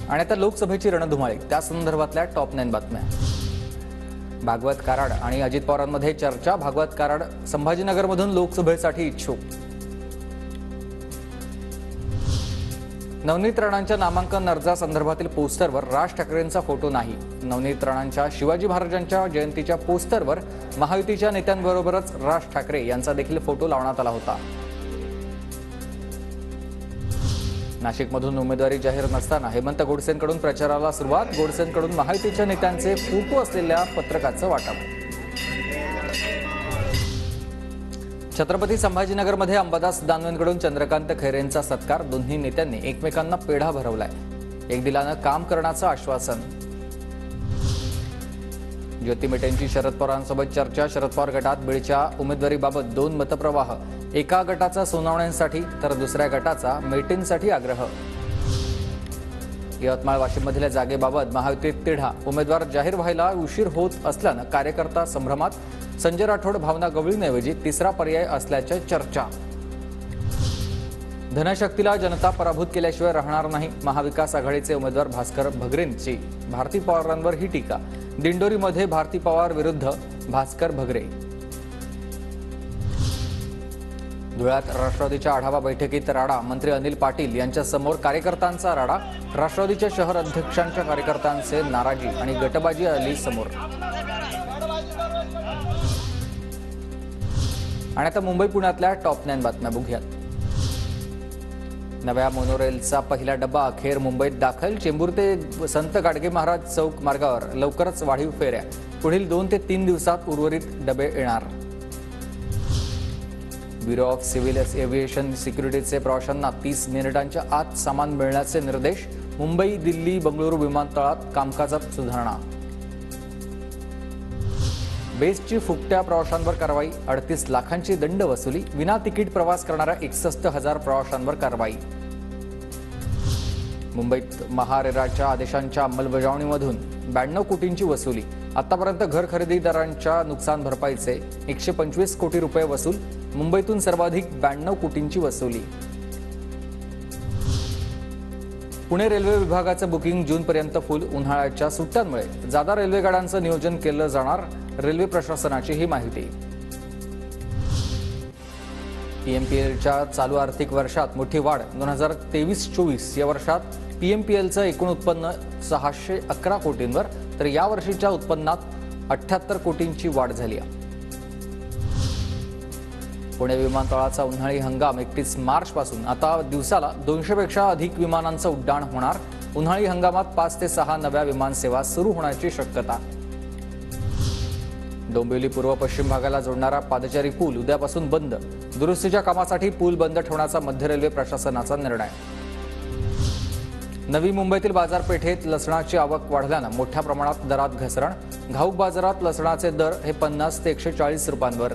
आणि आता लोकसभेची रणधुमाळी, त्या संदर्भातल्या टॉप 9 बातम्या। भागवत कराड आणि अजित पवारांमध्ये चर्चा। भागवत कराड संभाजीनगरमधून लोकसभेसाठी इच्छुक। नवनीत राणांच्या नामांकन अर्जासंदर्भातील पोस्टरवर राज ठाकरेंचा फोटो नाही। नवनीत राणांच्या शिवाजी महाराजांच्या जयंतीच्या पोस्टरवर महायुतीच्या नेत्यांबरोबरच राज ठाकरे यांचा देखील फोटो लावण्यात आला होता। नाशिकमधून उमेदवारी जाहीर नसताना हेमंत गोडसेंकडून प्रचाराला सुरुवात। गोडसेंकडून महायुतीच्या नेत्यांचे फोटो असलेल्या पत्रकाचं वाटप। छत्रपती संभाजीनगरमध्ये अंबादास दानवेंकडून चंद्रकांत खैरेंचा सत्कार। दोन्ही नेत्यांनी एकमेकांना पेढा भरवलाय। एक दिलानं काम करण्याचं आश्वासन। ज्योती मेटेंची शरद पवारांसोबत चर्चा। शरद पवार गटात बीडच्या उमेदवारीबाबत 2 मतप्रवाह। एका गटाचा सोनवणेंसाठी तर दुसऱ्या गटाचा मेटेंसाठी आग्रह। यवतमाळ वाशिममधल्या जागेबाबत महायुतीत तिढा। उमेदवार जाहीर व्हायला उशीर होत असल्यानं कार्यकर्ता संभ्रमात। संजय राठोड भावना गवळींऐवजी तिसरा पर्याय असल्याच्या चर्चा। धनशक्तीला जनता पराभूत केल्याशिवाय राहणार नाही। महाविकास आघाडीचे उमेदवार भास्कर भगरेंची भारती पवारांवर ही टीका। दिंडोरीमध्ये भारती पवार विरुद्ध भास्कर भगरे। धुळ्यात राष्ट्रवादीच्या आढावा बैठकीत राडा। मंत्री अनिल पाटील यांच्या समोर कार्यकर्त्यांचा राडा। राष्ट्रवादीच्या शहर अध्यक्षांच्या कार्यकर्त्यांचे नाराजी आणि गटबाजी आली समोर। आणि आता मुंबई पुण्यातल्या टॉप 9 बातम्या बघूयात। नव्या मोनोरेलचा पहिला डब्बा अखेर मुंबईत दाखल। चेंबूर ते संत गाडगे महाराज चौक मार्गावर लवकरच वाढीव फेऱ्या। पुढील 2 ते 3 दिवसात उर्वरित डबे येणार। ब्युरो ऑफ सिव्हिल एव्हिएशन सिक्युरिटीचे प्रवाशांना 30 मिनिटांच्या आत सामान मिळण्याचे निर्देश। मुंबई, दिल्ली, बंगळुरू विमानतळात कामकाजात सुधारणा। बेस्टची फुकट्या प्रवाशांवर कारवाई। 38 लाखांची दंड वसुली। विना तिकीट प्रवास करणाऱ्या 61,000 प्रवाशांवर कारवाई। मुंबईत महारेराच्या आदेशांच्या अंमलबजावणीमधून 92 कोटींची वसुली। आतापर्यंत घर खरेदीदारांच्या नुकसान भरपाईचे 125 कोटी रुपये वसूल। मुंबईतून सर्वाधिक 92 कोटींची वसुली। पुणे रेल्वे विभागाचं बुकिंग जूनपर्यंत फुल। उन्हाळ्याच्या सुट्ट्यांमुळे जादा रेल्वे गाड्यांचं नियोजन केलं जाणार। रेल्वे प्रशासनाची ही माहिती। पीएमपीएलच्या चालू आर्थिक वर्षात मोठी वाढ। 2023-24 या वर्षात पीएमपीएलचं एकूण उत्पन्न 611 कोटींवर, तर या वर्षीच्या उत्पन्नात 78 कोटींची वाढ झाली आहे। पुणे विमानतळाचा उन्हाळी हंगाम 31 मार्चपासून आता दिवसाला 200 पेक्षा अधिक विमानांचं उड्डाण होणार। उन्हाळी हंगामात 5 ते 6 नव्या विमानसेवा सुरू होण्याची शक्यता। डोंबिवली पूर्व पश्चिम भागाला जोडणारा पादचारी पूल उद्यापासून बंद। दुरुस्तीच्या कामासाठी पूल बंद ठेवण्याचा मध्य रेल्वे प्रशासनाचा निर्णय। नवी मुंबईतील बाजारपेठेत लसणाची आवक वाढल्यानं मोठ्या प्रमाणात दरात घसरण। घाऊक बाजारात लसणाचे दर हे 50 ते 140 रुपयांवर।